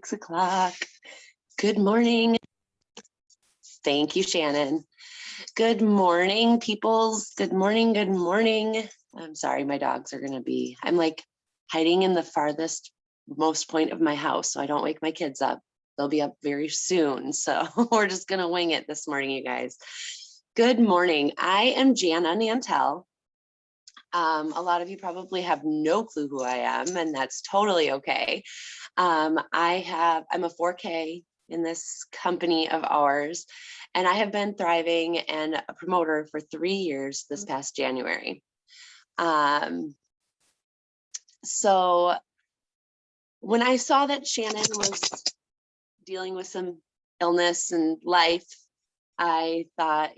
6 o'clock. Good morning. Thank you, Shannon. Good morning, peoples. Good morning. Good morning. I'm sorry, my dogs are going to be, I'm like hiding in the farthest most point of my house so I don't wake my kids up. They'll be up very soon. So we're just going to wing it this morning, you guys. Good morning. I am Jana Nantel. A lot of you probably have no clue who I am, and that's totally okay. I'm a 4K in this company of ours, and I have been thriving and a promoter for 3 years this past January. So when I saw that Shannon was dealing with some illness and life, I thought,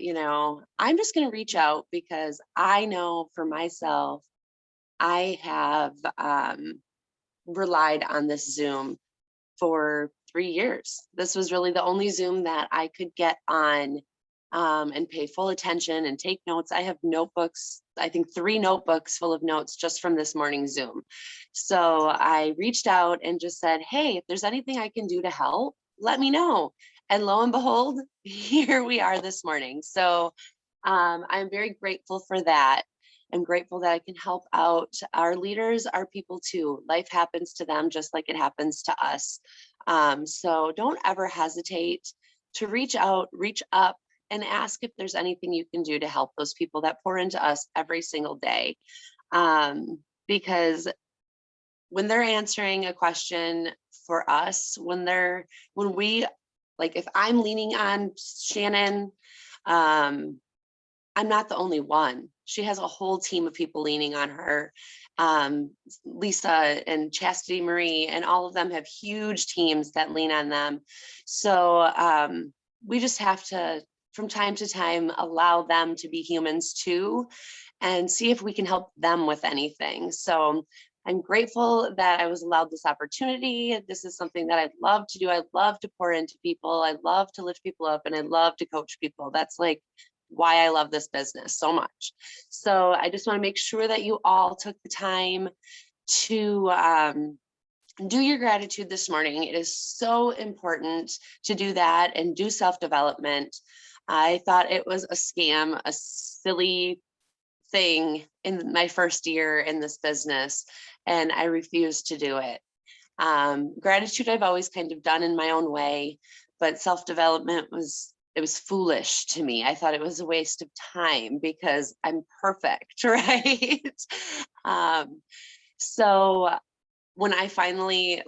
I'm just going to reach out because I know for myself, I have relied on this Zoom for 3 years. This was really the only Zoom that I could get on and pay full attention and take notes. I have notebooks, I think 3 notebooks full of notes just from this morning's Zoom. So I reached out and just said, hey, if there's anything I can do to help, let me know. And lo and behold, here we are this morning. So I'm very grateful for that. I'm grateful that I can help out. Our leaders are people too. Life happens to them just like it happens to us. So don't ever hesitate to reach out, reach up, and ask if there's anything you can do to help those people that pour into us every single day. Because when they're answering a question for us, if I'm leaning on Shannon, I'm not the only one. She has a whole team of people leaning on her. Lisa and Chastity Marie, and all of them have huge teams that lean on them. So we just have to, from time to time, allow them to be humans too, and see if we can help them with anything. So I'm grateful that I was allowed this opportunity. This is something that I love to do. I love to pour into people. I love to lift people up, and I love to coach people. That's like why I love this business so much. So I just want to make sure that you all took the time to do your gratitude this morning. It is so important to do that and do self-development. I thought it was a scam, a silly thing in my first year in this business, and I refused to do it. Gratitude I've always kind of done in my own way, but self-development was foolish to me. I thought it was a waste of time because I'm perfect, right? So when I finally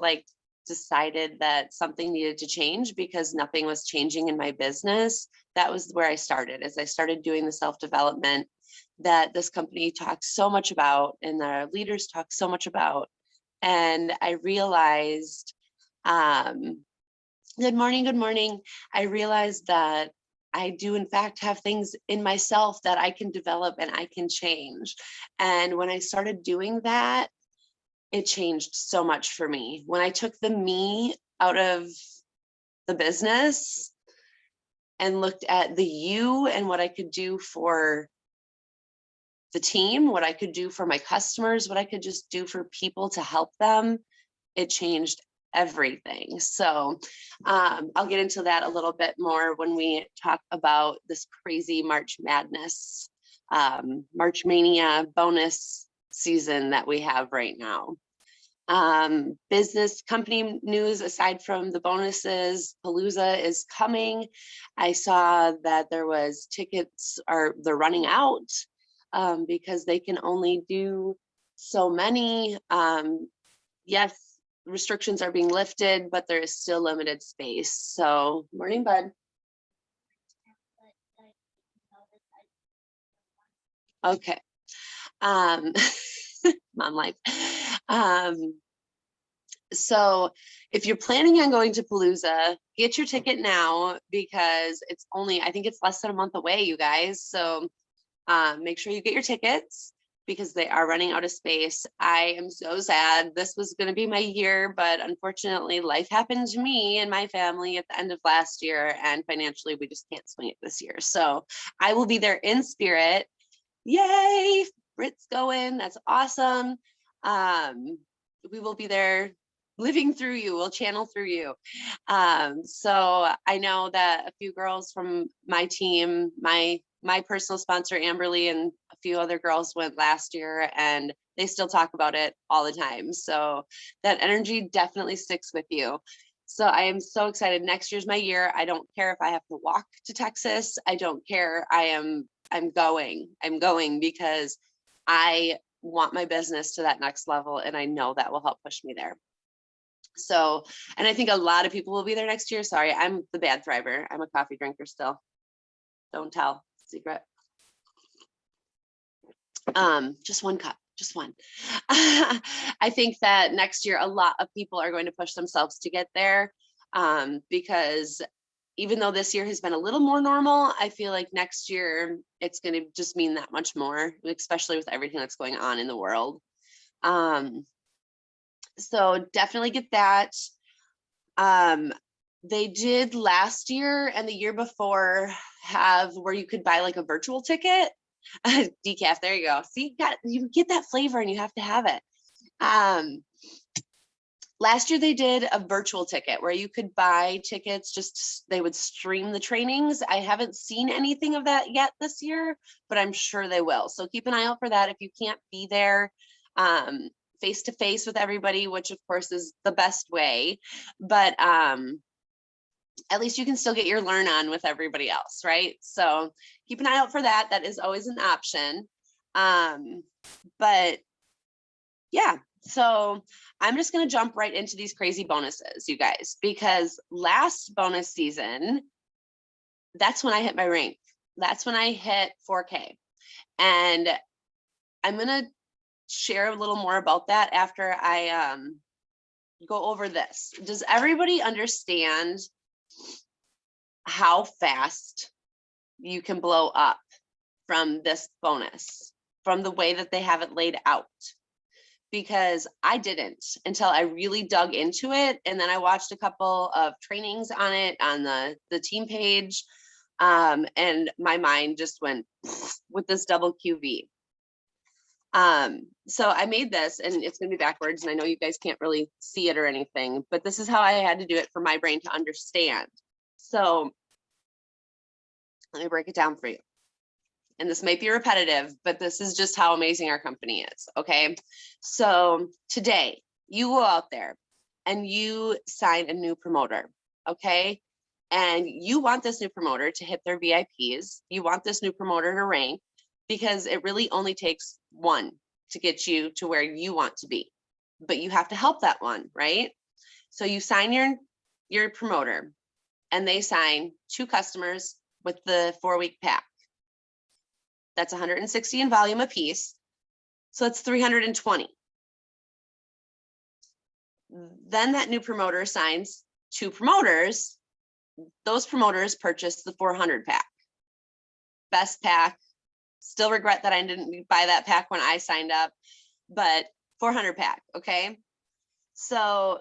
decided that something needed to change because nothing was changing in my business, that was where I started. As I started doing the self-development that this company talks so much about and our leaders talk so much about. And I realized, good morning. I realized that I do in fact have things in myself that I can develop and I can change. And when I started doing that, it changed so much for me. When I took the me out of the business and looked at the you and what I could do for the team, what I could do for my customers, what I could just do for people to help them, it changed everything. So I'll get into that a little bit more when we talk about this crazy March Madness, March Mania bonus season that we have right now. Business company news, aside from the bonuses, Palooza is coming. I saw that there was tickets, or they're running out because they can only do so many. Yes, restrictions are being lifted, but there is still limited space. So, morning, bud. Okay. Mom life. So if you're planning on going to Palooza, get your ticket now because I think it's less than a month away, you guys. So make sure you get your tickets because they are running out of space. I am so sad. This was going to be my year, but unfortunately life happened to me and my family at the end of last year, and financially we just can't swing it this year. So I will be there in spirit. Yay, Brit's going. That's awesome. We will be there living through you, will channel through you. So I know that a few girls from my team, my personal sponsor, Amberly, and a few other girls went last year, and they still talk about it all the time. So that energy definitely sticks with you. So I am so excited. Next year's my year. I don't care if I have to walk to Texas. I don't care. I'm going because I want my business to that next level, and I know that will help push me there. So, and I think a lot of people will be there next year. Sorry, I'm the bad thriver. I'm a coffee drinker still. Don't tell, secret. Just one cup, just one. I think that next year, a lot of people are going to push themselves to get there, because even though this year has been a little more normal, I feel like next year it's going to just mean that much more, especially with everything that's going on in the world. So definitely get that. They did last year and the year before have where you could buy like a virtual ticket. Decaf, there you go. See, you get that flavor and you have to have it. Last year they did a virtual ticket where you could buy tickets, just they would stream the trainings. I haven't seen anything of that yet this year, but I'm sure they will. So keep an eye out for that if you can't be there face to face with everybody, which of course is the best way, but at least you can still get your learn on with everybody else, right? So keep an eye out for that. That is always an option. But yeah, so I'm just going to jump right into these crazy bonuses, you guys, because last bonus season, that's when I hit my rank. That's when I hit 4K. And I'm going to share a little more about that after I go over this. Does everybody understand how fast you can blow up from this bonus, from the way that they have it laid out? Because I didn't until I really dug into it. And then I watched a couple of trainings on it on the team page. And my mind just went with this double QV. So I made this, and it's going to be backwards, and I know you guys can't really see it or anything, but this is how I had to do it for my brain to understand. So let me break it down for you. And this might be repetitive, but this is just how amazing our company is. Okay. So today you go out there and you sign a new promoter. Okay. And you want this new promoter to hit their VIPs. You want this new promoter to rank, because it really only takes one to get you to where you want to be, but you have to help that one, right? So you sign your promoter, and they sign 2 customers with the 4-week pack. That's 160 in volume a piece. So it's 320. Then that new promoter signs 2 promoters. Those promoters purchase the 400 pack. Best pack. Still regret that I didn't buy that pack when I signed up, but 400 pack. Okay. So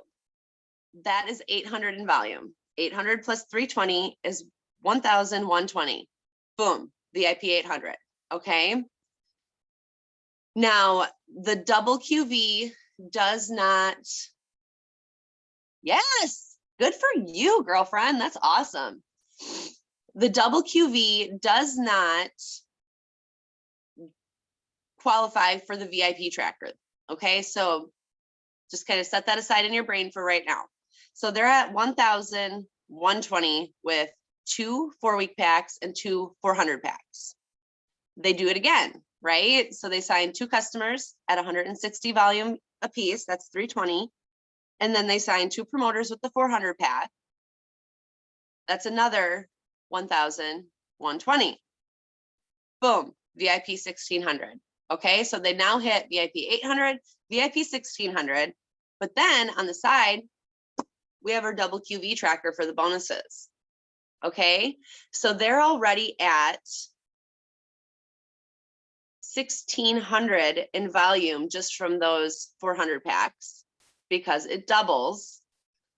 that is 800 in volume. 800 plus 320 is 1,120. Boom. VIP 800. Okay. Now the double QV does not. Yes. Good for you, girlfriend. That's awesome. The double QV does not qualify for the VIP tracker. Okay. So just kind of set that aside in your brain for right now. So they're at 1,120 with 2 4-week packs and 2 400 packs. They do it again, right? So they sign 2 customers at 160 volume a piece. That's 320. And then they sign 2 promoters with the 400 pack. That's another 1,120. Boom, VIP 1,600. Okay, so they now hit VIP 800, VIP 1,600. But then on the side, we have our double QV tracker for the bonuses. Okay, so they're already at 1,600 in volume just from those 400 packs, because it doubles.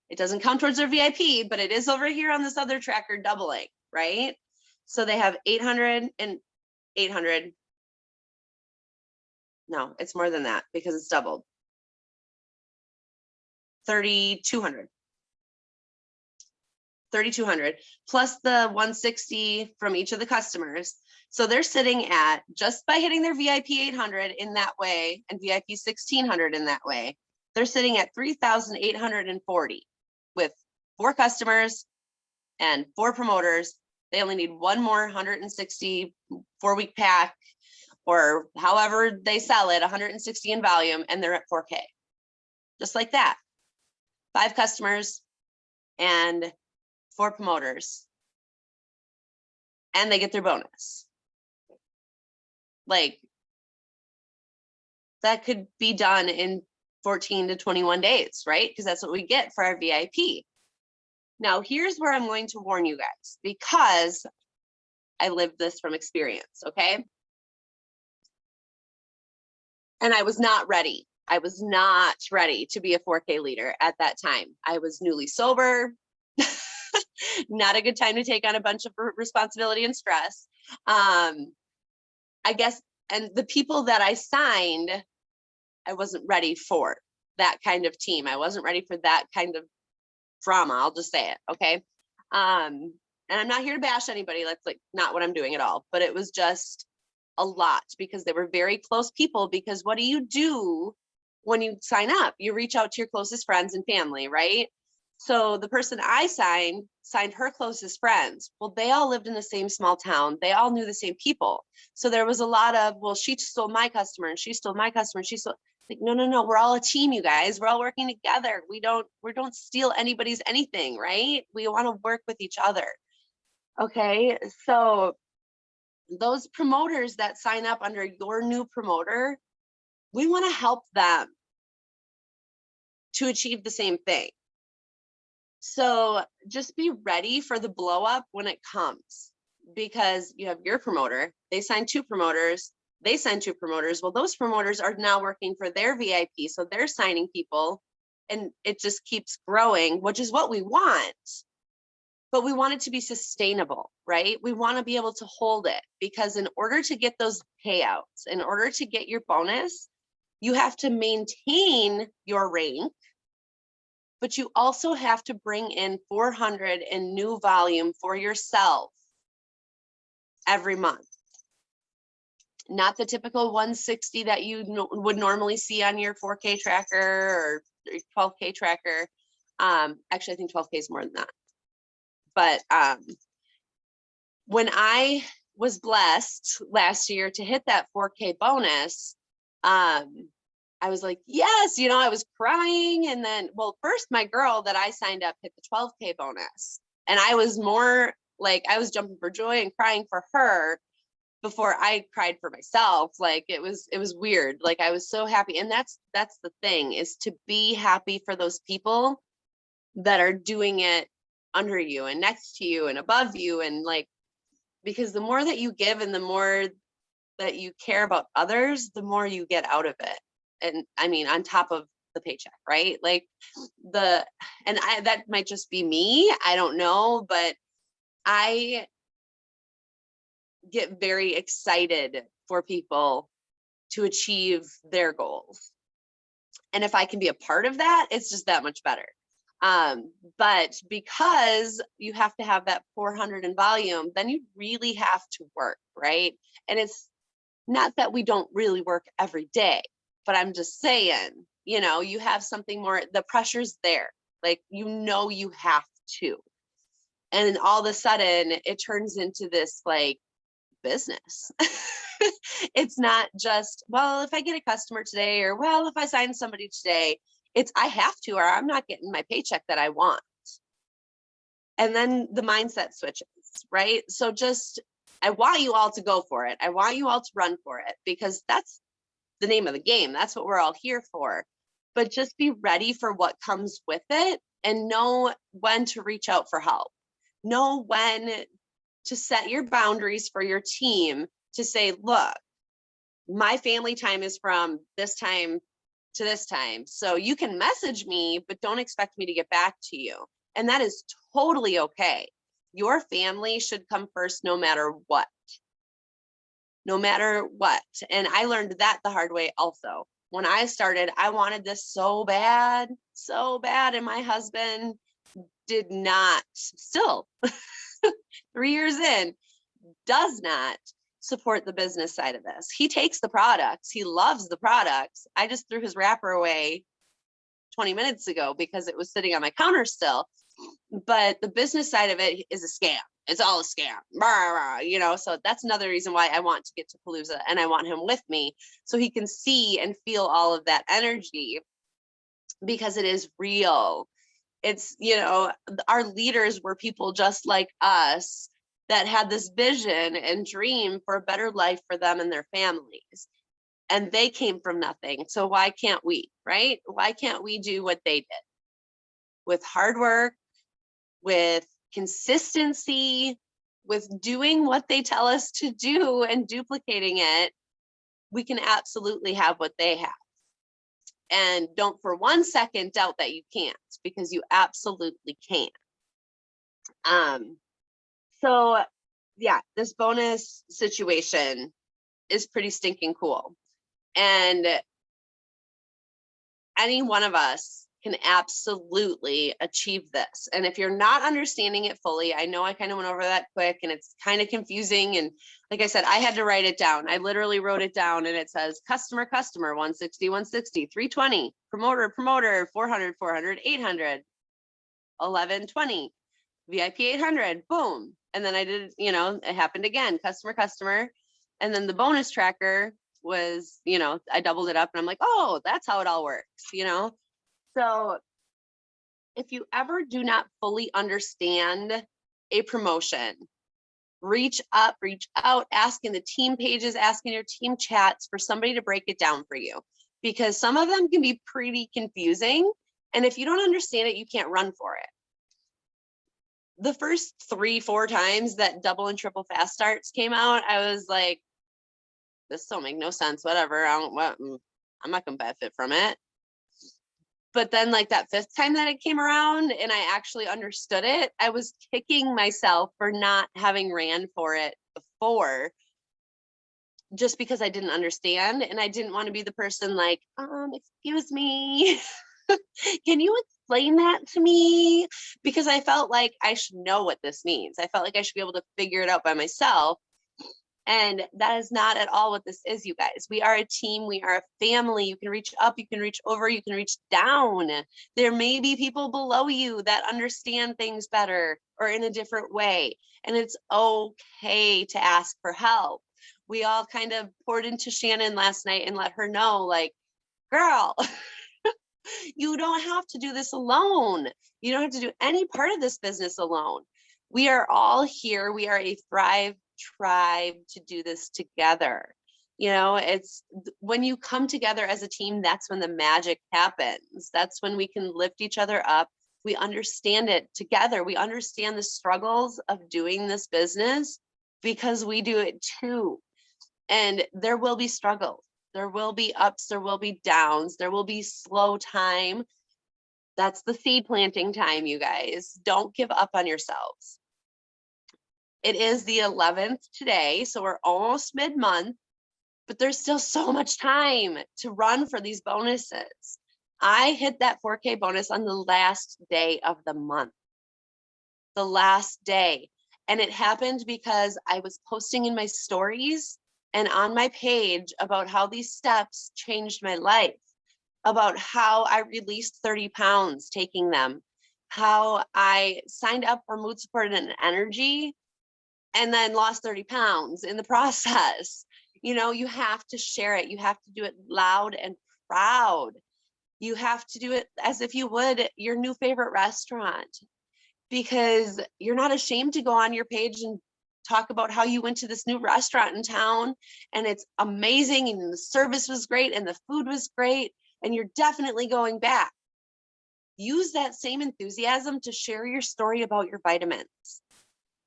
It doesn't count towards their VIP, but it is over here on this other tracker doubling, right? So they have 800 and 800. No, it's more than that because it's doubled. 3,200. 3,200 plus the 160 from each of the customers. So they're sitting at, just by hitting their VIP 800 in that way and VIP 1600 in that way, they're sitting at 3,840 with 4 customers and 4 promoters. They only need one more 160 4-week pack, or however they sell it, 160 in volume, and they're at 4K. Just like that. 5 customers and 4 promoters, and they get their bonus. Like, that could be done in 14 to 21 days, right? Because that's what we get for our VIP. Now, here's where I'm going to warn you guys, because I lived this from experience, okay? And I was not ready. I was not ready to be a 4K leader at that time. I was newly sober. Not a good time to take on a bunch of responsibility and stress. I guess, and the people that I signed, I wasn't ready for that kind of team. I wasn't ready for that kind of drama. I'll just say it. Okay. And I'm not here to bash anybody. That's like not what I'm doing at all, but it was just a lot because they were very close people. Because what do you do when you sign up? You reach out to your closest friends and family, right? So the person I signed her closest friends. Well, they all lived in the same small town. They all knew the same people. So there was a lot of, well, she stole my customer and she stole my customer and she stole. Like, no, we're all a team, you guys. We're all working together. We don't steal anybody's anything, right? We want to work with each other. Okay, so those promoters that sign up under your new promoter, we want to help them to achieve the same thing. So just be ready for the blow up when it comes, because you have your promoter, they sign 2 promoters, they sign 2 promoters. Well, those promoters are now working for their VIP. So they're signing people and it just keeps growing, which is what we want. But we want it to be sustainable, right? We want to be able to hold it, because in order to get those payouts, in order to get your bonus, you have to maintain your rank, but you also have to bring in 400 in new volume for yourself every month. Not the typical 160 that you would normally see on your 4K tracker or 12K tracker. Actually, I think 12K is more than that. But when I was blessed last year to hit that 4K bonus, I was like, yes, I was crying. And then, well, first my girl that I signed up hit the 12K bonus. And I was more like, I was jumping for joy and crying for her before I cried for myself. Like it was weird. Like I was so happy. And that's the thing, is to be happy for those people that are doing it under you and next to you and above you. And like, because the more that you give and the more that you care about others, the more you get out of it. And I mean, on top of the paycheck, right? Like that might just be me. I don't know, but I get very excited for people to achieve their goals. And if I can be a part of that, it's just that much better. But because you have to have that 400 in volume, then you really have to work, right? And it's not that we don't really work every day, but I'm just saying, you have something more, the pressure's there, like, you have to. And then all of a sudden it turns into this like business. It's not just, well, if I get a customer today, or well, if I sign somebody today, it's I have to, or I'm not getting my paycheck that I want. And then the mindset switches, right? So I want you all to go for it. I want you all to run for it, because that's the name of the game. That's what we're all here for. But just be ready for what comes with it, and know when to reach out for help. Know when to set your boundaries for your team, to say, look, my family time is from this time to this time. So you can message me, but don't expect me to get back to you. And that is totally okay. Your family should come first no matter what. No matter what. And I learned that the hard way also. when I started, I wanted this so bad. And my husband did not, still 3 years in, does not support the business side of this. He takes the products. He loves the products. I just threw his wrapper away 20 minutes ago because it was sitting on my counter still. But the business side of it is a scam. It's all a scam, you know, so that's another reason why I want to get to Palooza, and I want him with me so he can see and feel all of that energy, because it is real. It's, you know, our leaders were people just like us that had this vision and dream for a better life for them and their families. And they came from nothing. So why can't we, right? Why can't we do what they did? With hard work, with consistency, with doing what they tell us to do and duplicating it, we can absolutely have what they have. And don't for one second doubt that you can't, because you absolutely can. So yeah, this bonus situation is pretty stinking cool. And any one of us can absolutely achieve this. And if you're not understanding it fully, I know I kind of went over that quick and it's kind of confusing. And like I said, I had to write it down. I literally wrote it down, and it says customer, 160, 160, 320, promoter, 400, 400, 800, 1120, VIP 800, boom. And then I did, you know, it happened again, customer. And then the bonus tracker was, you know, I doubled it up, and I'm like, oh, that's how it all works, you know? So if you ever do not fully understand a promotion, reach out, asking the team pages, asking your team chats for somebody to break it down for you, because some of them can be pretty confusing. And if you don't understand it, you can't run for it. The first 3-4 times that double and triple fast starts came out, I was like, this don't make no sense, whatever. I'm not gonna benefit from it. But then like that 5th time that it came around and I actually understood it, I was kicking myself for not having ran for it before, just because I didn't understand. And I didn't want to be the person like, excuse me, can you explain that to me? Because I felt like I should know what this means. I felt like I should be able to figure it out by myself. And that is not at all what this is, you guys. We are a team. We are a family. You can reach up, you can reach over, you can reach down. There may be people below you that understand things better or in a different way. And it's okay to ask for help. We all kind of poured into Shannon last night and let her know, like, girl, you don't have to do this alone. You don't have to do any part of this business alone. We are all here. We are a Thrive tribe to do this together. You know, it's when you come together as a team, that's when the magic happens. That's when we can lift each other up. We understand it together. We understand the struggles of doing this business because we do it too. And there will be struggles. There will be ups, there will be downs, there will be slow time. That's the seed planting time, you guys. Don't give up on yourselves. It is the 11th today, so we're almost mid-month, but there's still so much time to run for these bonuses. I hit that 4K bonus on the last day of the month, the last day. And it happened because I was posting in my stories and on my page about how these steps changed my life, about how I released 30 pounds taking them, how I signed up for mood support and energy and then lost 30 pounds in the process. You know, you have to share it. You have to do it loud and proud. You have to do it as if you would your new favorite restaurant, because you're not ashamed to go on your page and talk about how you went to this new restaurant in town and it's amazing and the service was great and the food was great and you're definitely going back. Use that same enthusiasm to share your story about your vitamins.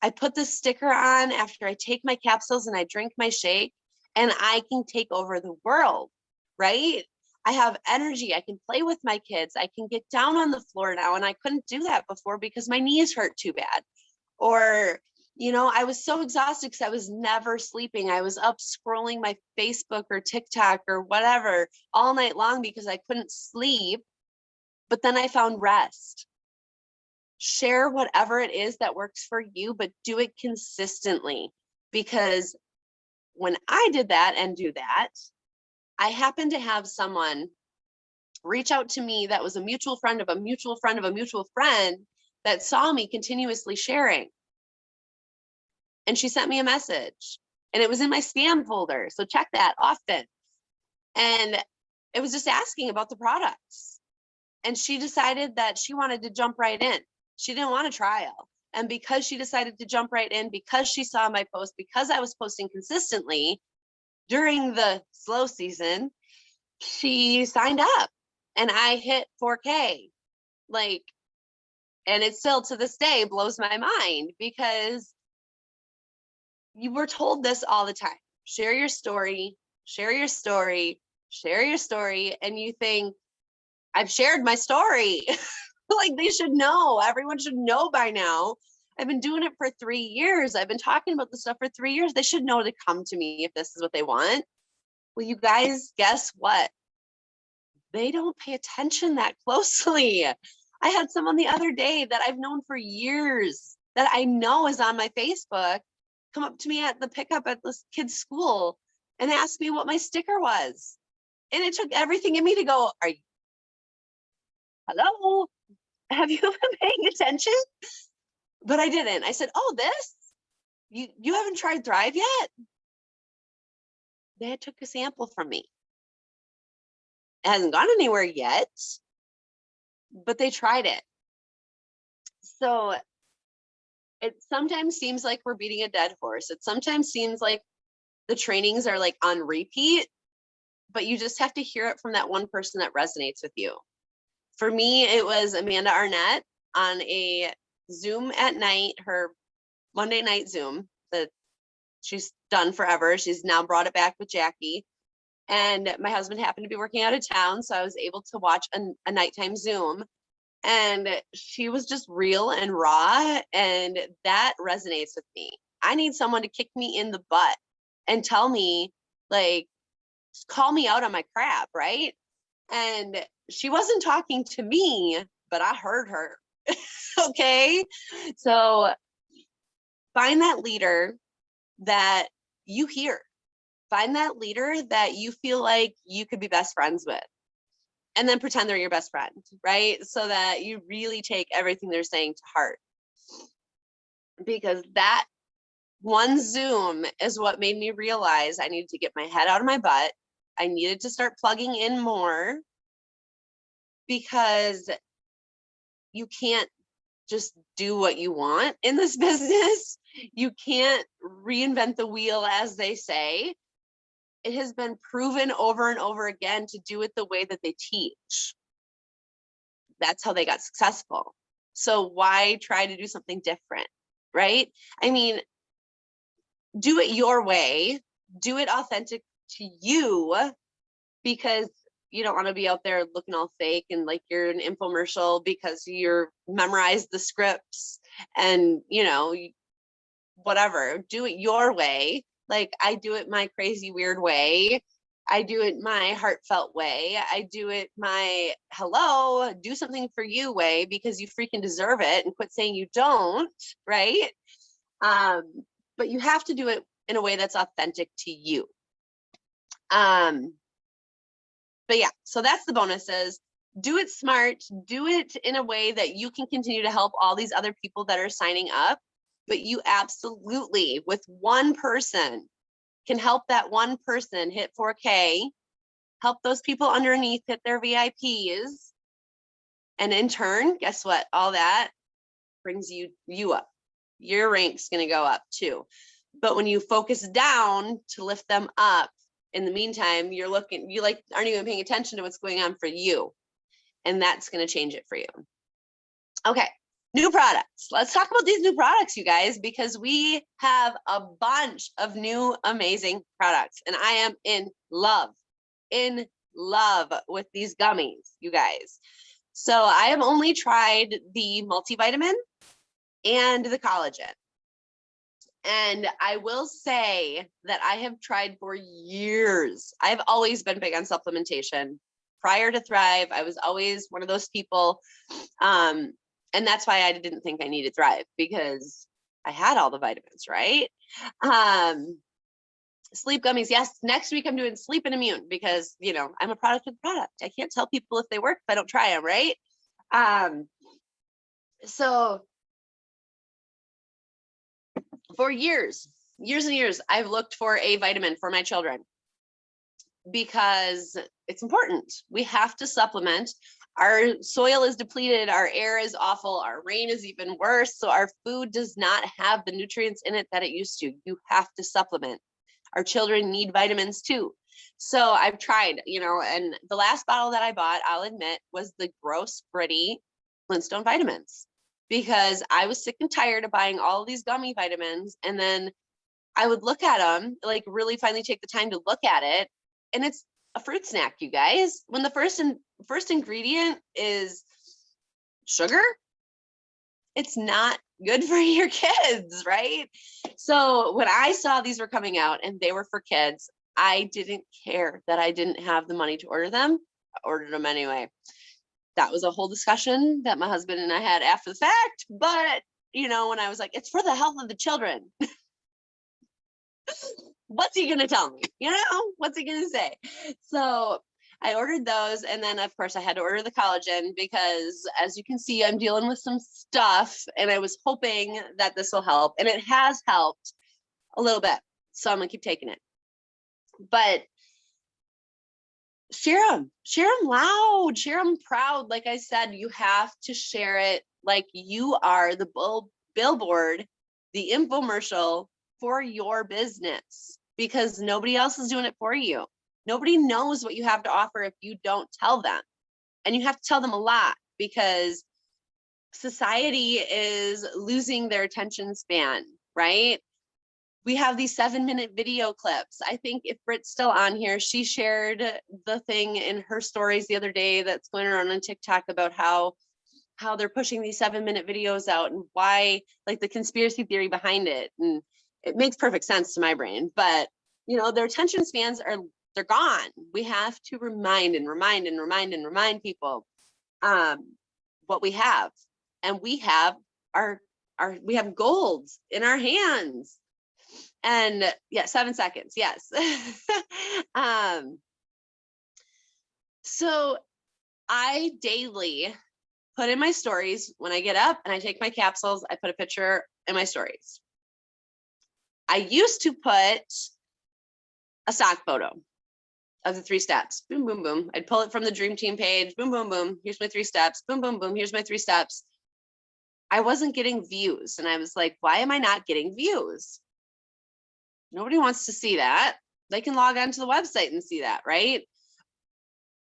I put this sticker on after I take my capsules and I drink my shake, and I can take over the world, right? I have energy. I can play with my kids. I can get down on the floor now, and I couldn't do that before because my knees hurt too bad. Or I was so exhausted because I was never sleeping. I was up scrolling my Facebook or TikTok or whatever all night long because I couldn't sleep. But then I found rest. Share whatever it is that works for you, but do it consistently. Because when I did that and do that, I happened to have someone reach out to me that was a mutual friend of a mutual friend of a mutual friend that saw me continuously sharing. And she sent me a message and it was in my spam folder. So check that often. And it was just asking about the products. And she decided that she wanted to jump right in. She didn't want a trial. And because she decided to jump right in, because she saw my post, because I was posting consistently during the slow season, she signed up and I hit 4K. Like, and it still to this day blows my mind because you were told this all the time. Share your story, share your story, share your story. And you think, I've shared my story. Like they should know. Everyone should know by now. I've been doing it for 3 years. I've been talking about this stuff for 3 years. They should know to come to me if this is what they want. Well, you guys, guess what? They don't pay attention that closely. I had someone the other day that I've known for years that I know is on my Facebook come up to me at the pickup at this kid's school and ask me what my sticker was. And it took everything in me to go, hello? Have you been paying attention? But I didn't. I said, oh, this? You haven't tried Thrive yet? They took a sample from me. It hasn't gone anywhere yet, but they tried it. So it sometimes seems like we're beating a dead horse. It sometimes seems like the trainings are like on repeat, but you just have to hear it from that one person that resonates with you. For me, it was Amanda Arnett on a Zoom at night, her Monday night Zoom that she's done forever. She's now brought it back with Jackie. And my husband happened to be working out of town, so I was able to watch a nighttime Zoom. And she was just real and raw, and that resonates with me. I need someone to kick me in the butt and tell me, like, call me out on my crap, right? And she wasn't talking to me, but I heard her. Okay. So find that leader that you hear. Find that leader that you feel like you could be best friends with. And then pretend they're your best friend, right? So that you really take everything they're saying to heart. Because that one Zoom is what made me realize I needed to get my head out of my butt. I needed to start plugging in more because you can't just do what you want in this business. You can't reinvent the wheel, as they say. It has been proven over and over again to do it the way that they teach. That's how they got successful. So why try to do something different, right? I mean, do it your way, do it authentic to you, because you don't want to be out there looking all fake and like you're an infomercial because you're memorized the scripts and whatever. Do it your way. Like I do it my crazy weird way. I do it my heartfelt way. I do it my hello, do something for you way, because you freaking deserve it, and quit saying you don't, right? But you have to do it in a way that's authentic to you. But yeah, so that's the bonuses. Do it smart, do it in a way that you can continue to help all these other people that are signing up, but you absolutely, with one person, can help that one person hit 4K, help those people underneath hit their VIPs. And in turn, guess what? All that brings you up. Your rank's going to go up too. But when you focus down to lift them up, in the meantime, you aren't even paying attention to what's going on for you. And that's going to change it for you. Okay. New products. Let's talk about these new products, you guys, because we have a bunch of new amazing products, and I am in love with these gummies, you guys. So I have only tried the multivitamin and the collagen. And I will say that I have tried for years. I've always been big on supplementation. Prior to Thrive, I was always one of those people. And that's why I didn't think I needed Thrive, because I had all the vitamins, right? Sleep gummies. Yes. Next week I'm doing sleep and immune, because, you know, I'm a product of the product. I can't tell people if they work if I don't try them, right? So for years and years, I've looked for a vitamin for my children, because it's important. We have to supplement. Our soil is depleted. Our air is awful. Our rain is even worse. So our food does not have the nutrients in it that it used to. You have to supplement. Our children need vitamins too. So I've tried, you know, and the last bottle that I bought, I'll admit, was the gross, gritty Flintstone vitamins, because I was sick and tired of buying all of these gummy vitamins. And then I would look at them, like really finally take the time to look at it. And it's a fruit snack, you guys. When the first ingredient is sugar, it's not good for your kids, right? So when I saw these were coming out and they were for kids, I didn't care that I didn't have the money to order them. I ordered them anyway. That was a whole discussion that my husband and I had after the fact. But, you know, when I was like, it's for the health of the children. What's he going to tell me? You know, what's he going to say? So I ordered those. And then, of course, I had to order the collagen, because as you can see, I'm dealing with some stuff, and I was hoping that this will help. And it has helped a little bit. So I'm going to keep taking it. But share them loud, share them proud. Like I said, you have to share it like you are the billboard, the infomercial for your business, because nobody else is doing it for you. Nobody knows what you have to offer if you don't tell them. And you have to tell them a lot, because society is losing their attention span, right? We have these 7-minute video clips. I think if Britt's still on here, she shared the thing in her stories the other day that's going around on TikTok about how they're pushing these 7-minute videos out, and why, like the conspiracy theory behind it. And it makes perfect sense to my brain, but you know, their attention spans they're gone. We have to remind people what we have. And we have we have gold in our hands. And yeah, 7 seconds. Yes. So I daily put in my stories when I get up and I take my capsules, I put a picture in my stories. I used to put a stock photo of the 3 steps. Boom, boom, boom. I'd pull it from the Dream Team page. Boom, boom, boom. Here's my 3 steps. Boom, boom, boom. Here's my 3 steps. I wasn't getting views. And I was like, why am I not getting views? Nobody wants to see that. They can log on to the website and see that, right?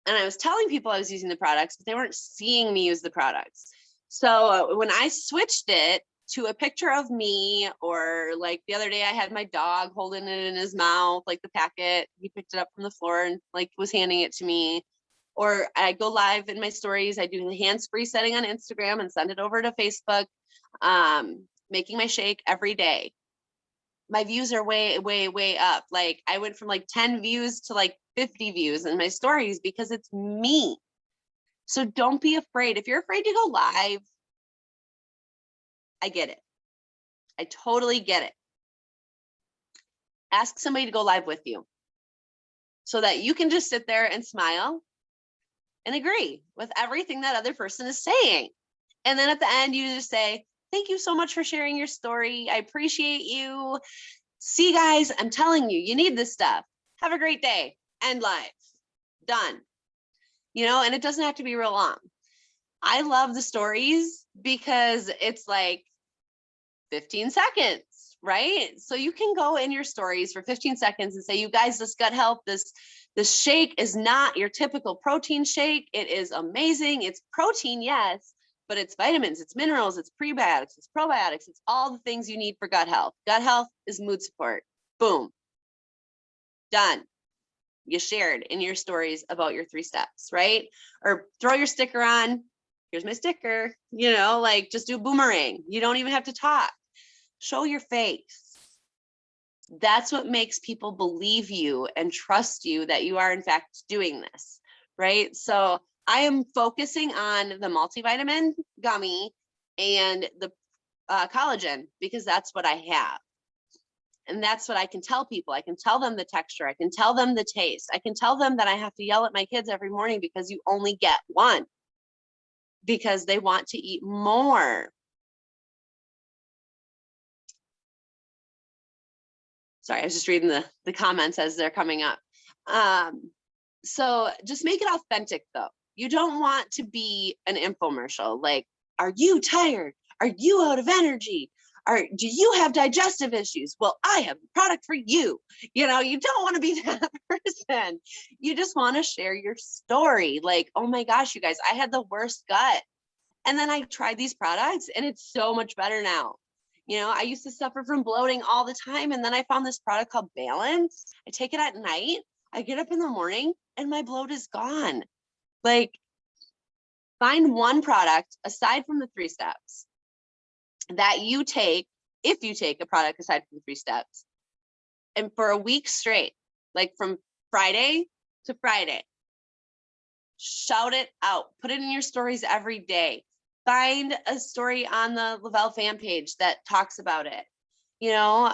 And I was telling people I was using the products, but they weren't seeing me use the products. So when I switched it to a picture of me, or like the other day I had my dog holding it in his mouth, like the packet, he picked it up from the floor and like was handing it to me. Or I go live in my stories, I do the hands-free setting on Instagram and send it over to Facebook, making my shake every day. My views are way, way, way up. Like I went from like 10 views to like 50 views in my stories, because it's me. So don't be afraid. If you're afraid to go live, I get it. I totally get it. Ask somebody to go live with you, so that you can just sit there and smile and agree with everything that other person is saying. And then at the end, you just say, thank you so much for sharing your story. I appreciate you. See, guys, I'm telling you, you need this stuff. Have a great day. End live. Done. You know, and it doesn't have to be real long. I love the stories because it's like 15 seconds, right? So you can go in your stories for 15 seconds and say, you guys, this gut health, this shake is not your typical protein shake. It is amazing. It's protein, yes, but it's vitamins, it's minerals, it's prebiotics, it's probiotics, it's all the things you need for gut health. Gut health is mood support. Boom. Done. You shared in your stories about your 3 steps, right? Or throw your sticker on. Here's my sticker, you know, like just do a boomerang. You don't even have to talk. Show your face. That's what makes people believe you and trust you that you are in fact doing this, right? So I am focusing on the multivitamin gummy and the collagen because that's what I have. And that's what I can tell people. I can tell them the texture. I can tell them the taste. I can tell them that I have to yell at my kids every morning because you only get one, because they want to eat more. Sorry, I was just reading the comments as they're coming up. So just make it authentic though. You don't want to be an infomercial. Like, are you tired? Are you out of energy? Do you have digestive issues? Well, I have a product for you. You know, you don't want to be that person. You just want to share your story. Like, oh my gosh, you guys, I had the worst gut. And then I tried these products and it's so much better now. You know, I used to suffer from bloating all the time. And then I found this product called Balance. I take it at night. I get up in the morning and my bloat is gone. Like, find one product aside from the 3 steps that you take, if you take a product aside from the 3 steps, and for a week straight, like from Friday to Friday, shout it out, put it in your stories every day. Find a story on the Lavelle fan page that talks about it. You know,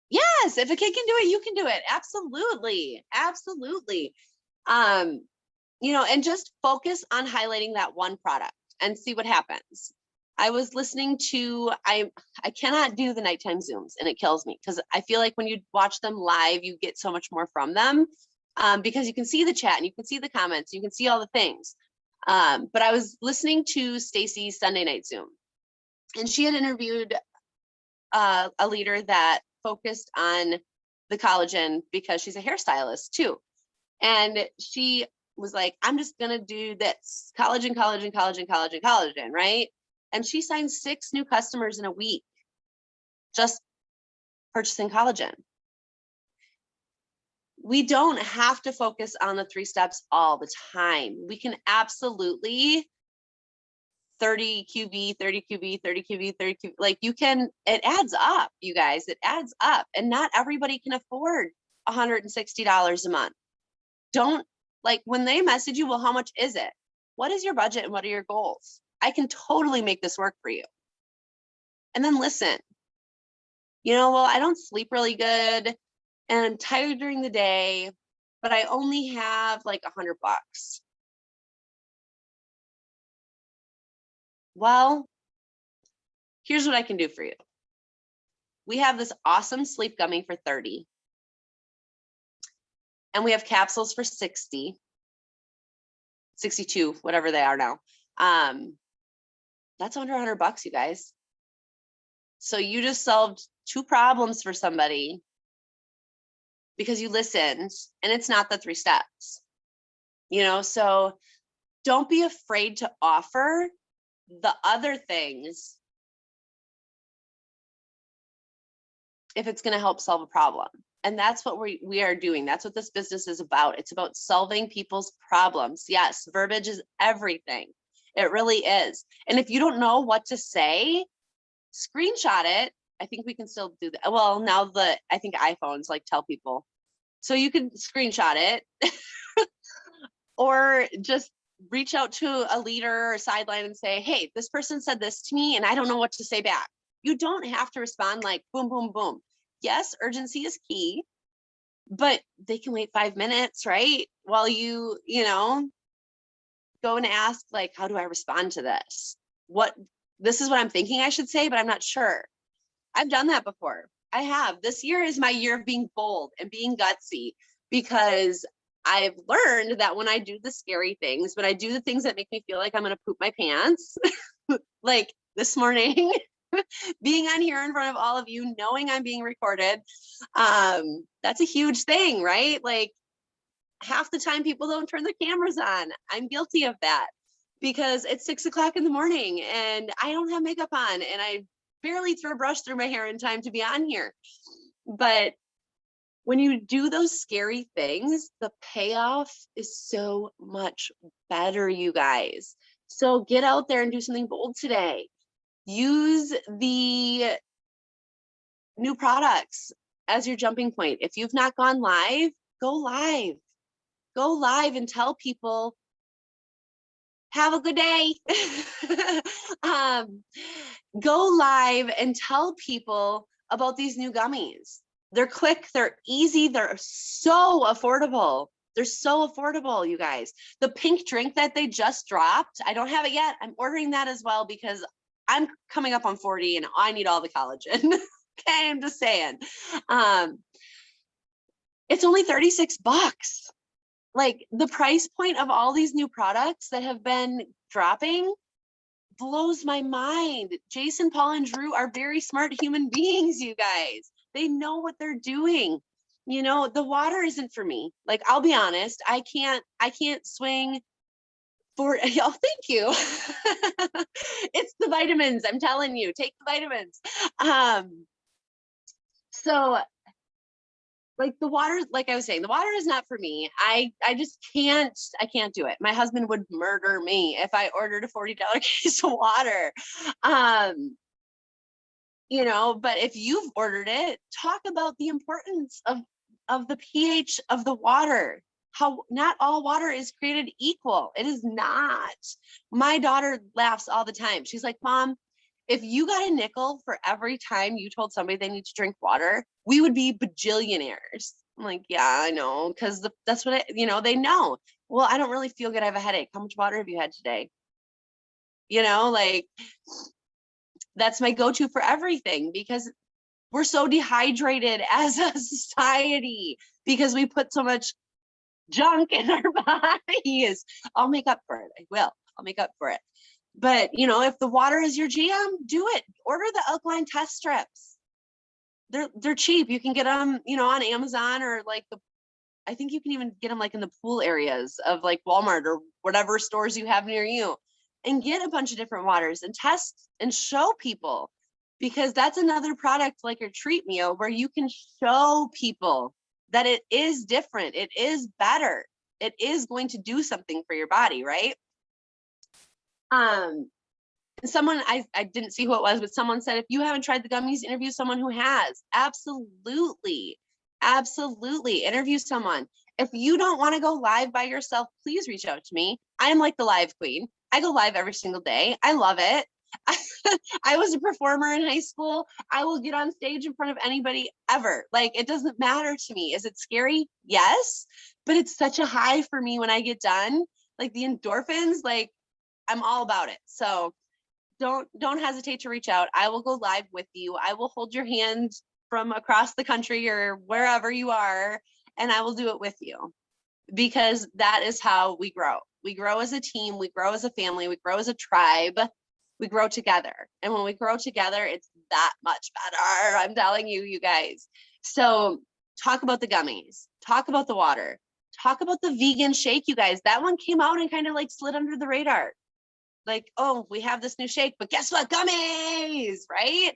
yes, if a kid can do it, you can do it. Absolutely. Absolutely. You know, and just focus on highlighting that one product and see what happens. I was listening to, I cannot do the nighttime Zooms and it kills me because I feel like when you watch them live, you get so much more from them because you can see the chat and you can see the comments, you can see all the things. But I was listening to Stacy's Sunday night Zoom and she had interviewed a leader that focused on the collagen because she's a hairstylist too. And she was like, I'm just going to do this collagen, right? And she signed 6 new customers in a week, just purchasing collagen. We don't have to focus on the 3 steps all the time. We can absolutely 30 QB, 30 QB, 30 QB, 30 QB, like you can, it adds up, you guys, it adds up. And not everybody can afford $160 a month. Don't, like, when they message you, well, how much is it? What is your budget and what are your goals? I can totally make this work for you. And then listen, you know, well, I don't sleep really good and I'm tired during the day, but I only have like $100. Well, here's what I can do for you. We have this awesome sleep gummy for 30. And we have capsules for 60, 62, whatever they are now. That's under $100, you guys. So you just solved 2 problems for somebody because you listened, and it's not the 3 steps, you know? So don't be afraid to offer the other things if it's going to help solve a problem. And that's what we are doing. That's what this business is about. It's about solving people's problems. Yes, verbiage is everything. It really is. And if you don't know what to say, screenshot it. I think we can still do that. Well, now I think iPhones like tell people. So you can screenshot it or just reach out to a leader or sideline and say, hey, this person said this to me and I don't know what to say back. You don't have to respond like boom, boom, boom. Yes, urgency is key, but they can wait 5 minutes, right? While you know, go and ask like, how do I respond to this? This is what I'm thinking I should say, but I'm not sure. I've done that before. I have. This year is my year of being bold and being gutsy because I've learned that when I do the scary things, when I do the things that make me feel like I'm going to poop my pants, like this morning, being on here in front of all of you, knowing I'm being recorded, that's a huge thing, right? Like half the time people don't turn their cameras on. I'm guilty of that because it's 6 o'clock in the morning and I don't have makeup on and I barely throw a brush through my hair in time to be on here. But when you do those scary things, the payoff is so much better, you guys. So get out there and do something bold today. Use the new products as your jumping point. If you've not gone live, go live. Go live and tell people, have a good day. Go live and tell people about these new gummies. They're quick, they're easy, they're so affordable. They're so affordable, you guys. The pink drink that they just dropped, I don't have it yet. I'm ordering that as well because I'm coming up on 40 and I need all the collagen. Okay, I'm just saying. It's only 36 bucks. Like, the price point of all these new products that have been dropping blows my mind. Jason, Paul, and Drew are very smart human beings, you guys. They know what they're doing. You know, the water isn't for me. Like, I'll be honest, I can't swing for, oh, thank you. It's the vitamins, I'm telling you, take the vitamins. So like the water, like I was saying, the water is not for me. I just I can't do it. My husband would murder me if I ordered a $40 case of water. You know, but if you've ordered it, talk about the importance of the pH of the water. How not all water is created equal. It is not. My daughter laughs all the time. She's like, Mom, if you got a nickel for every time you told somebody they need to drink water, we would be bajillionaires. I'm like, yeah, I know, because that's what they know. Well, I don't really feel good. I have a headache. How much water have you had today? You know, like, that's my go-to for everything, because we're so dehydrated as a society because we put so much junk in our bodies. I'll make up for it. I'll make up for it. But, you know, if the water is your jam, do it. Order the alkaline test strips. They're cheap. You can get them, you know, on Amazon, or like I think you can even get them like in the pool areas of like Walmart or whatever stores you have near you, and get a bunch of different waters and test and show people, because that's another product like your treat meal where you can show people that it is different. It is better. It is going to do something for your body, right? Someone, I didn't see who it was, but someone said, if you haven't tried the gummies, interview someone who has. Absolutely. Absolutely. Interview someone. If you don't want to go live by yourself, please reach out to me. I am like the live queen. I go live every single day. I love it. I was a performer in high school. I will get on stage in front of anybody ever. Like, it doesn't matter to me. Is it scary? Yes. But it's such a high for me when I get done. Like the endorphins, like, I'm all about it. So don't hesitate to reach out. I will go live with you. I will hold your hand from across the country or wherever you are, and I will do it with you, because that is how we grow. We grow as a team. We grow as a family. We grow as a tribe. We grow together. And when we grow together, it's that much better. I'm telling you, you guys. So talk about the gummies, talk about the water, talk about the vegan shake, you guys. That one came out and kind of like slid under the radar. Like, oh, we have this new shake, but guess what? Gummies, right?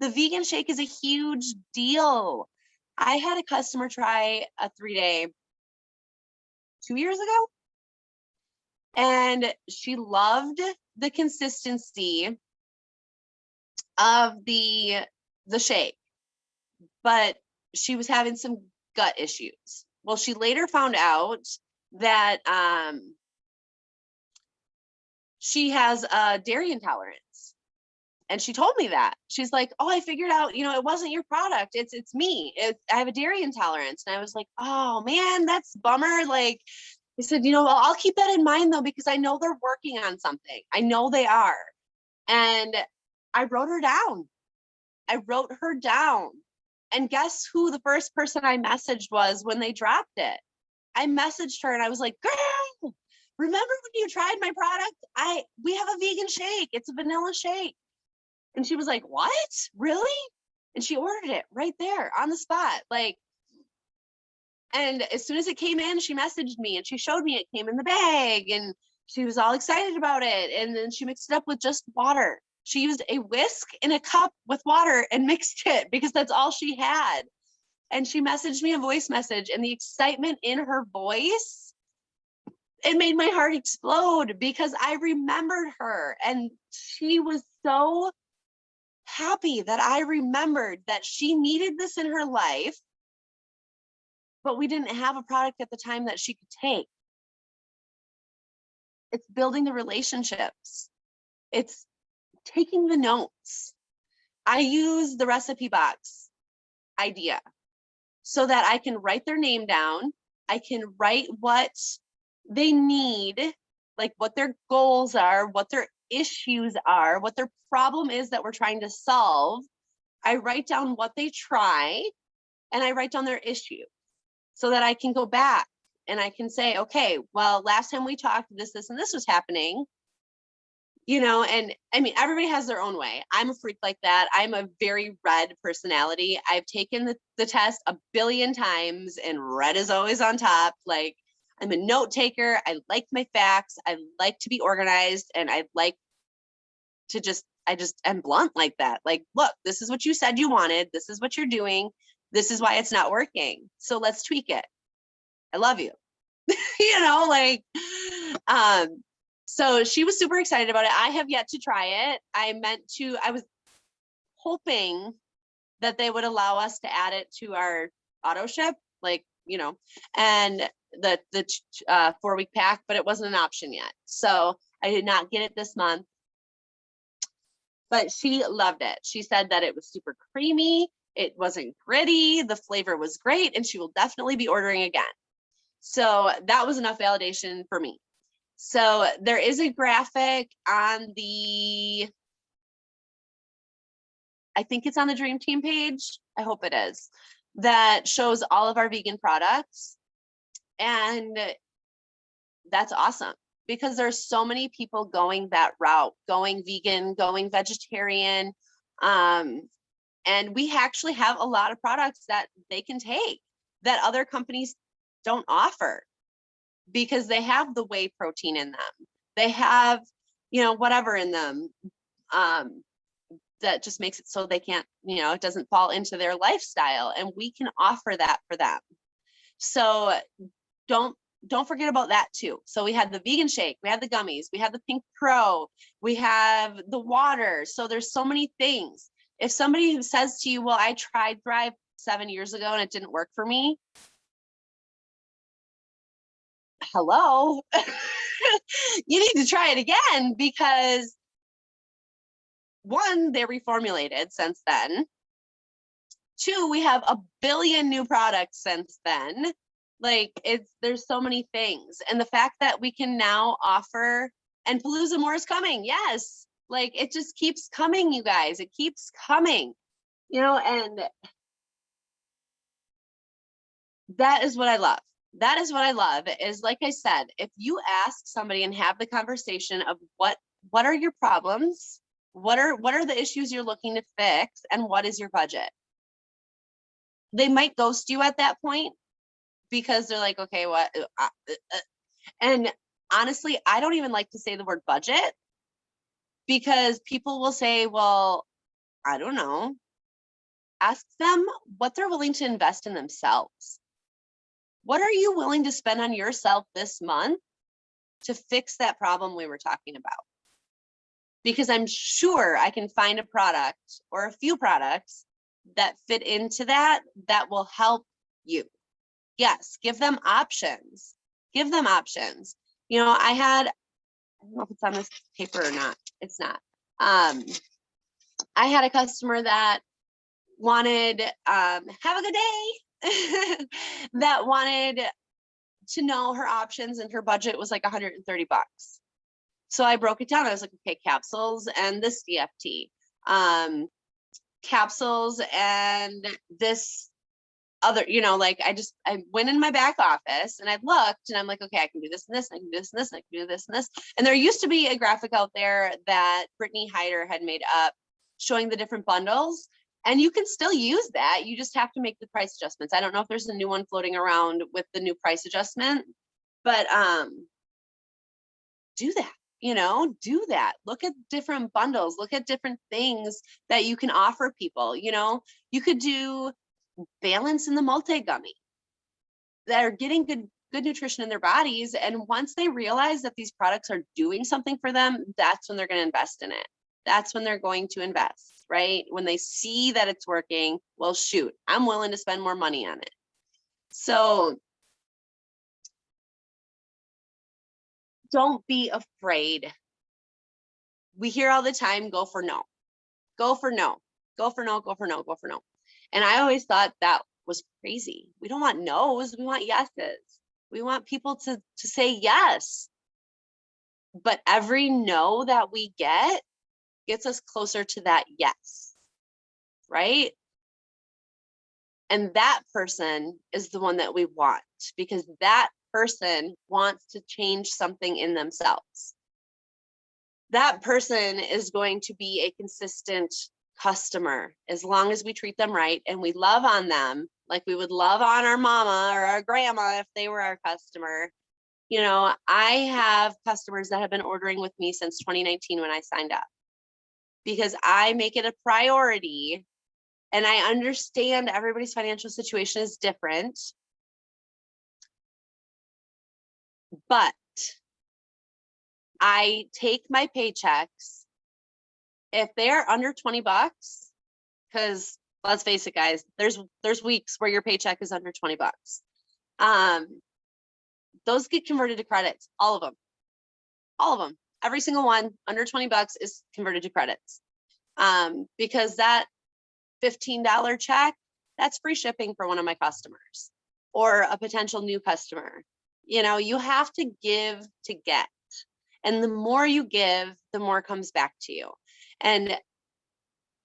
The vegan shake is a huge deal. I had a customer try a 3-day 2 years ago, and she loved the consistency of the shake, but she was having some gut issues. Well, she later found out that she has a dairy intolerance. And she told me that. She's like, oh, I figured out, you know, it wasn't your product. It's me. I have a dairy intolerance. And I was like, oh man, that's bummer. Like, I said, you know, well, I'll keep that in mind though, because I know they're working on something. I know they are. And I wrote her down. And guess who the first person I messaged was when they dropped it? I messaged her and I was like, girl, remember when you tried my product? We have a vegan shake. It's a vanilla shake. And she was like, what? Really? And she ordered it right there on the spot. Like, and as soon as it came in, she messaged me and she showed me it came in the bag, and she was all excited about it. And then she mixed it up with just water. She used a whisk in a cup with water and mixed it because that's all she had. And she messaged me a voice message, and the excitement in her voice, it made my heart explode because I remembered her, and she was so happy that I remembered that she needed this in her life, but we didn't have a product at the time that she could take. It's building the relationships. It's taking the notes. I use the recipe box idea so that I can write their name down. I can write what they need, like what their goals are, what their issues are, what their problem is that we're trying to solve. I write down what they try and I write down their issue so that I can go back and I can say, okay, well, last time we talked, this, and this was happening. And I mean, everybody has their own way. I'm a freak like that. I'm a very red personality. I've taken the test a billion times and red is always on top. Like, I'm a note taker. I like my facts. I like to be organized, and I like to I just am blunt like that. Like, look, this is what you said you wanted. This is what you're doing. This is why it's not working. So let's tweak it. I love you. So she was super excited about it. I have yet to try it. I was hoping that they would allow us to add it to our auto ship, and the 4-week pack, but it wasn't an option yet. So I did not get it this month, but she loved it. She said that it was super creamy. It wasn't gritty. The flavor was great, and she will definitely be ordering again. So that was enough validation for me. So there is a graphic on I think it's on the Dream Team page. I hope it is, that shows all of our vegan products. And that's awesome because there's so many people going that route, going vegan, going vegetarian. And we actually have a lot of products that they can take that other companies don't offer, because they have the whey protein in them. They have, whatever in them, that just makes it so they can't, it doesn't fall into their lifestyle, and we can offer that for them. So don't forget about that too. So we had the vegan shake, we have the gummies, we have the Pink Pro, we have the water. So there's so many things. If somebody who says to you, well, I tried Thrive 7 years ago and it didn't work for me, hello, you need to try it again, because 1, they reformulated since then. 2, we have a billion new products since then. Like, there's so many things. And the fact that we can now offer, and Palooza more is coming. Yes. Like, it just keeps coming, you guys. It keeps coming, and that is what I love. That is what I love, is, like I said, if you ask somebody and have the conversation of what are your problems, what are the issues you're looking to fix, and what is your budget? They might ghost you at that point because they're like, okay, what? And honestly, I don't even like to say the word budget, because people will say, well, I don't know. Ask them what they're willing to invest in themselves. What are you willing to spend on yourself this month to fix that problem we were talking about? Because I'm sure I can find a product or a few products that fit into that will help you. Yes, give them options. Give them options. I don't know if it's on this paper or not. It's not. I had a customer that wanted, have a good day, that wanted to know her options, and her budget was like $130. So I broke it down. I was like, okay, capsules and this DFT, capsules and this other, I went in my back office and I looked and I'm like, okay, I can do this and this, and I can do this and this, and I can do this and this. And there used to be a graphic out there that Brittany Hyder had made up showing the different bundles. And you can still use that. You just have to make the price adjustments. I don't know if there's a new one floating around with the new price adjustment, but do that. Do that. Look at different bundles, look at different things that you can offer people. You could do balance in the multi gummy that are getting good nutrition in their bodies. And once they realize that these products are doing something for them, that's when they're going to invest in it. that's when they're going to invest, right? When they see that it's working, well, shoot, I'm willing to spend more money on it. So don't be afraid. We hear all the time, go for no, go for no, go for no, go for no, go for no. And I always thought that was crazy. We don't want no's, we want yeses. We want people to say yes. But every no that we get gets us closer to that yes, right? And that person is the one that we want, because that person wants to change something in themselves. That person is going to be a consistent customer as long as we treat them right and we love on them like we would love on our mama or our grandma if they were our customer. You know, I have customers that have been ordering with me since 2019 when I signed up, because I make it a priority. And I understand everybody's financial situation is different, but I take my paychecks. If they're under 20 bucks, because let's face it, guys, there's weeks where your paycheck is under 20 bucks. Those get converted to credits, all of them, every single one under 20 bucks is converted to credits. Because that $15 check, that's free shipping for one of my customers or a potential new customer. You know, you have to give to get. And the more you give, the more comes back to you. And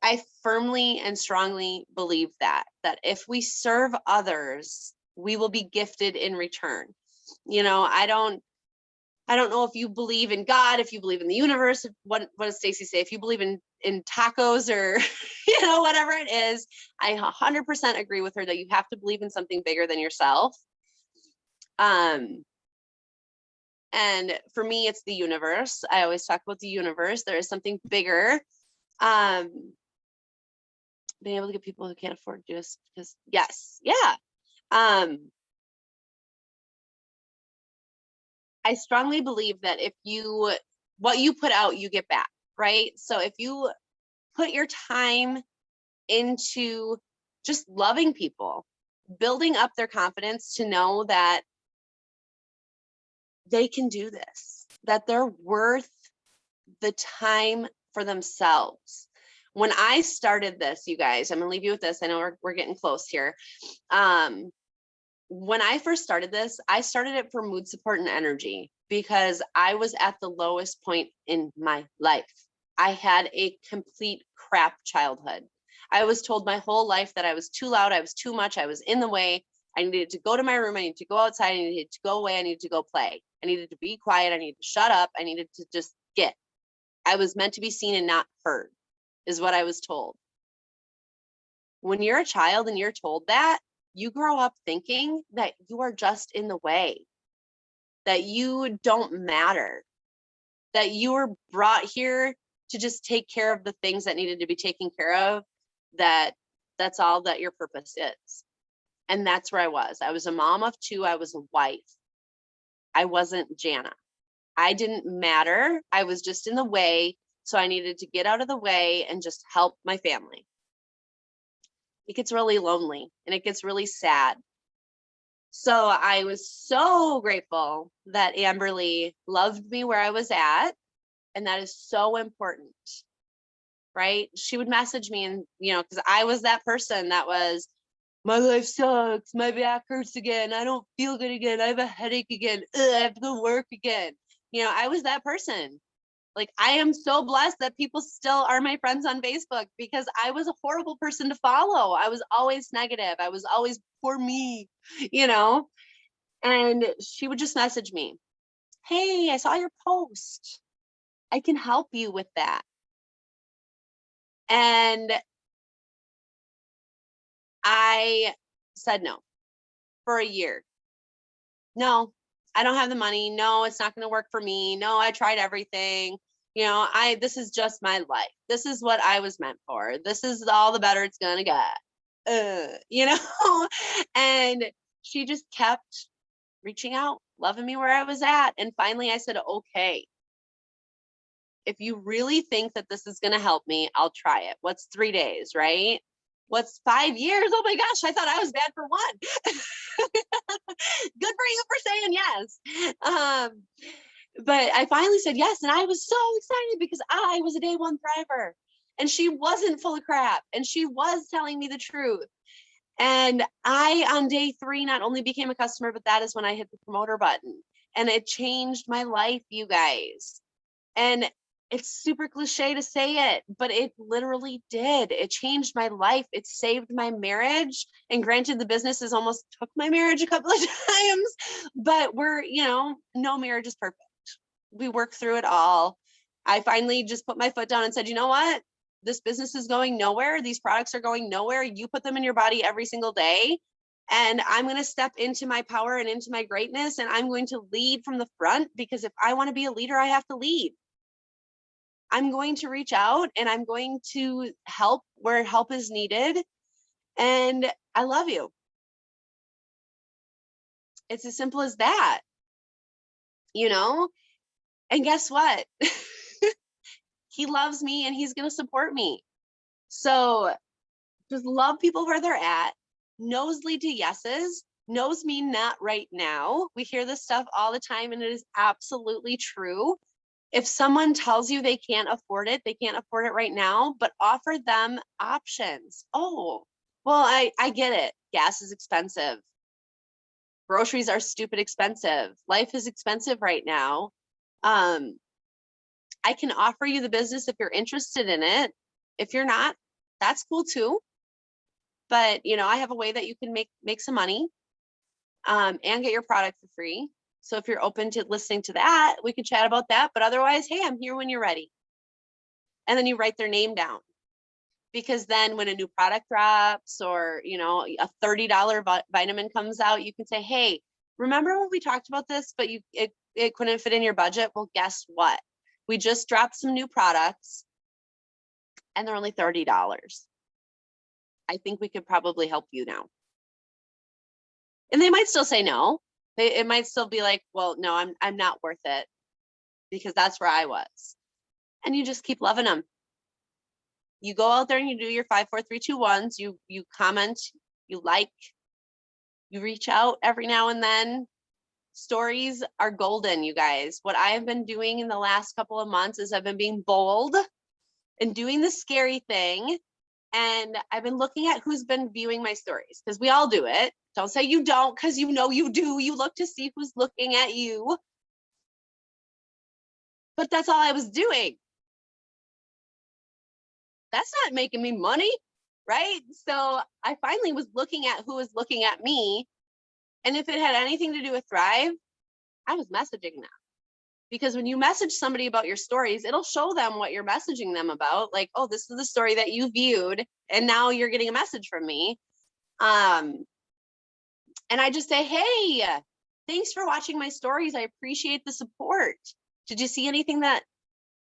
I firmly and strongly believe that if we serve others, we will be gifted in return. You know, I don't know if you believe in God, if you believe in the universe, what does Stacy say? If you believe in tacos or, you know, whatever it is, I 100% agree with her that you have to believe in something bigger than yourself. And for me, it's the universe. I always talk about the universe. There is something bigger. Being able to get people who can't afford just because, yes, yeah. I strongly believe that what you put out, you get back, right? So if you put your time into just loving people, building up their confidence to know that they can do this, that they're worth the time for themselves. When I started this, you guys, I'm gonna leave you with this. I know we're getting close here. When I first started this, I started it for mood support and energy because I was at the lowest point in my life. I had a complete crap childhood. I was told my whole life that I was too loud, I was too much, I was in the way. I needed to go to my room, I needed to go outside, I needed to go away, I needed to go play. I needed to be quiet, I needed to shut up, I needed to just get. I was meant to be seen and not heard, is what I was told. When you're a child and you're told that, you grow up thinking that you are just in the way, that you don't matter, that you were brought here to just take care of the things that needed to be taken care of, that's all that your purpose is. And that's where I was. I was a mom of two. I was a wife. I wasn't Jana. I didn't matter. I was just in the way. So I needed to get out of the way and just help my family. It gets really lonely and it gets really sad. So I was so grateful that Amberly loved me where I was at. And that is so important, right? She would message me and, you know, because I was that person that was, my life sucks, my back hurts again, I don't feel good again, I have a headache again, I have to go work again. You know, I was that person. Like, I am so blessed that people still are my friends on Facebook because I was a horrible person to follow. I was always negative. I was always poor me, you know? And she would just message me, hey, I saw your post. I can help you with that. And I said no for a year. No, I don't have the money. No, it's not going to work for me. No, I tried everything. You know, this is just my life. This is what I was meant for. This is all the better it's going to get. You know, and she just kept reaching out, loving me where I was at. And finally I said, okay. if you really think that this is going to help me, I'll try it. What's 3 days, right? What's 5 years? Oh my gosh, I thought I was bad for one. Good for you for saying yes. But I finally said yes. And I was so excited because I was a day one thriver and she wasn't full of crap and she was telling me the truth. And I, on day 3, not only became a customer, but that is when I hit the promoter button and it changed my life, you guys. And it's super cliche to say it, but it literally did. It changed my life. It saved my marriage. And granted, the businesses almost took my marriage a couple of times, but no marriage is perfect. We work through it all. I finally just put my foot down and said, you know what? This business is going nowhere. These products are going nowhere. You put them in your body every single day. And I'm going to step into my power and into my greatness. And I'm going to lead from the front because if I want to be a leader, I have to lead. I'm going to reach out and I'm going to help where help is needed. And I love you. It's as simple as that, And guess what? He loves me and he's going to support me. So just love people where they're at. No's lead to yeses. No's mean not right now. We hear this stuff all the time and it is absolutely true. If someone tells you they can't afford it right now, but offer them options. Oh, well, I get it. Gas is expensive. Groceries are stupid expensive. Life is expensive right now. I can offer you the business if you're interested in it. If you're not, that's cool too. But, I have a way that you can make some money and get your product for free. So if you're open to listening to that, we can chat about that. But otherwise, hey, I'm here when you're ready. And then you write their name down. Because then when a new product drops or, a $30 vitamin comes out, you can say, hey, remember when we talked about this, but it couldn't fit in your budget? Well, guess what? We just dropped some new products and they're only $30. I think we could probably help you now. And they might still say no. It might still be like, well, no, I'm not worth it because that's where I was. And you just keep loving them. You go out there and you do your 5, 4, 3, 2, 1s. You comment, you like, you reach out every now and then. Stories are golden, you guys. What I have been doing in the last couple of months is I've been being bold and doing the scary thing. And I've been looking at who's been viewing my stories because we all do it. Don't say you don't because you do. You look to see who's looking at you. But that's all I was doing. That's not making me money, right? So I finally was looking at who was looking at me. And if it had anything to do with Thrive, I was messaging them. Because when you message somebody about your stories, it'll show them what you're messaging them about. Like, oh, this is the story that you viewed, and now you're getting a message from me. And I just say, hey, thanks for watching my stories. I appreciate the support. Did you see anything that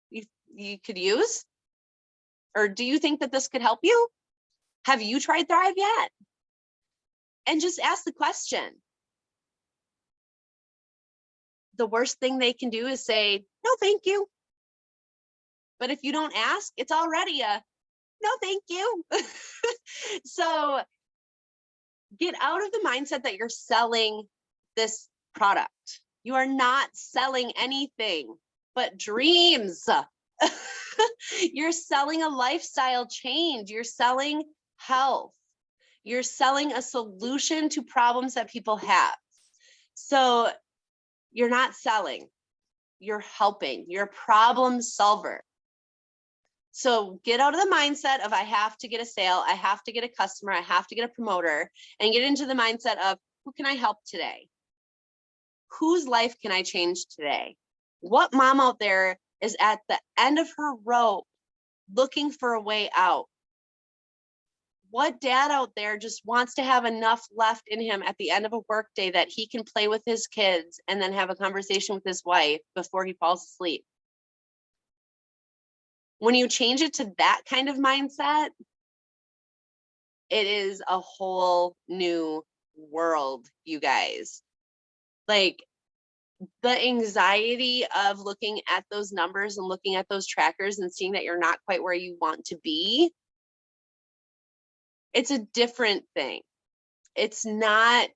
you could use? Or do you think that this could help you? Have you tried Thrive yet? And just ask the question. The worst thing they can do is say, no, thank you. But if you don't ask, it's already a no, thank you. So get out of the mindset that you're selling this product. You are not selling anything but dreams. You're selling a lifestyle change. You're selling health. You're selling a solution to problems that people have. So you're not selling, you're helping, you're a problem solver. So get out of the mindset of I have to get a sale, I have to get a customer, I have to get a promoter, and get into the mindset of who can I help today? Whose life can I change today? What mom out there is at the end of her rope looking for a way out? What dad out there just wants to have enough left in him at the end of a workday that he can play with his kids and then have a conversation with his wife before he falls asleep? When you change it to that kind of mindset, it is a whole new world, you guys. Like, the anxiety of looking at those numbers and looking at those trackers and seeing that you're not quite where you want to be, it's a different thing. It's not,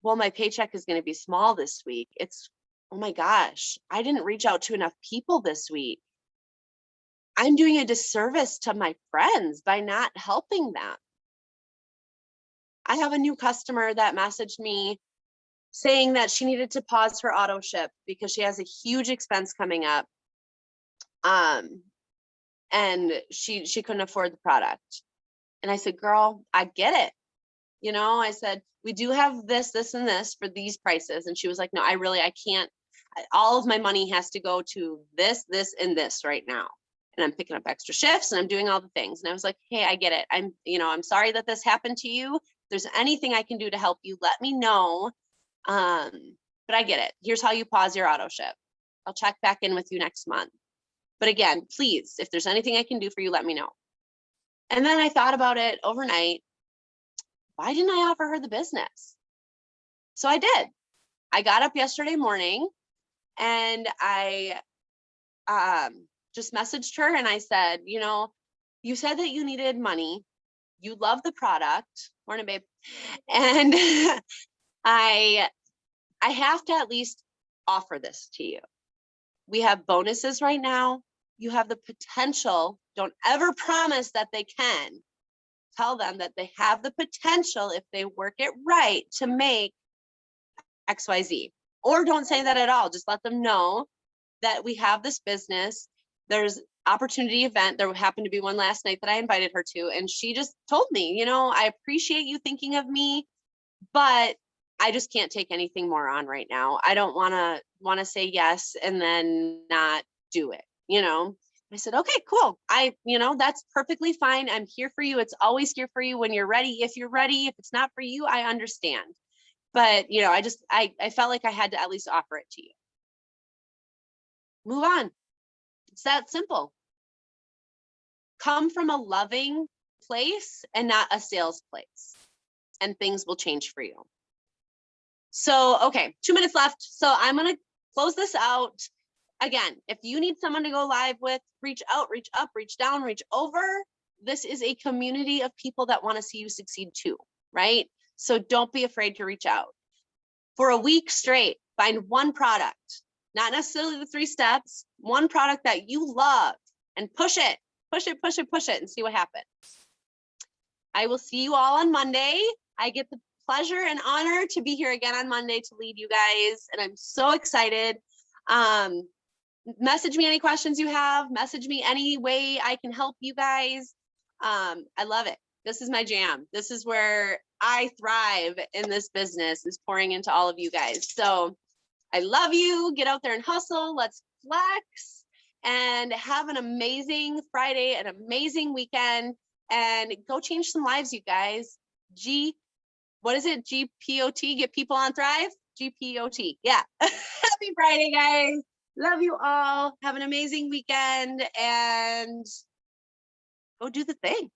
well, my paycheck is going to be small this week. It's, oh my gosh, I didn't reach out to enough people this week. I'm doing a disservice to my friends by not helping them. I have a new customer that messaged me saying that she needed to pause her auto ship because she has a huge expense coming up. And she couldn't afford the product. And I said, girl, I get it. You know, I said, we do have this, this, and this for these prices. And she was like, no, I can't, all of my money has to go to this, this, and this right now. And I'm picking up extra shifts and I'm doing all the things. And I was like, hey, I get it. I'm sorry that this happened to you. If there's anything I can do to help you, let me know. But I get it. Here's how you pause your auto ship. I'll check back in with you next month. But again, please, if there's anything I can do for you, let me know. And then I thought about it overnight. Why didn't I offer her the business? So I did. I got up yesterday morning and I just messaged her and I said, you said that you needed money. You love the product. Morning, babe. And I have to at least offer this to you. We have bonuses right now. You have the potential. Don't ever promise that they can. Tell them that they have the potential, if they work it right, to make XYZ. Or don't say that at all. Just let them know that we have this business. There's opportunity event. There happened to be one last night that I invited her to. And she just told me, I appreciate you thinking of me, but I just can't take anything more on right now. I don't want to say yes and then not do it. I said, okay, cool. That's perfectly fine. I'm here for you. It's always here for you when you're ready. If you're ready, if it's not for you, I understand. But, I felt like I had to at least offer it to you. Move on. It's that simple. Come from a loving place and not a sales place, and things will change for you. So, okay, 2 minutes left. So I'm going to close this out. Again, if you need someone to go live with, reach out, reach up, reach down, reach over. This is a community of people that want to see you succeed too, right? So don't be afraid to reach out. For a week straight, find one product, not necessarily the 3 steps, one product that you love and push it, and see what happens. I will see you all on Monday. I get the pleasure and honor to be here again on Monday to lead you guys, and I'm so excited. Message me any questions you have. Message me any way I can help you guys. I love it. This is my jam. This is where I thrive in this business, is pouring into all of you guys. So I love you. Get out there and hustle. Let's flex and have an amazing Friday, an amazing weekend, and go change some lives, you guys. What is it? GPOT, get people on Thrive? GPOT. Yeah. Happy Friday, guys. Love you all. Have an amazing weekend and go do the thing.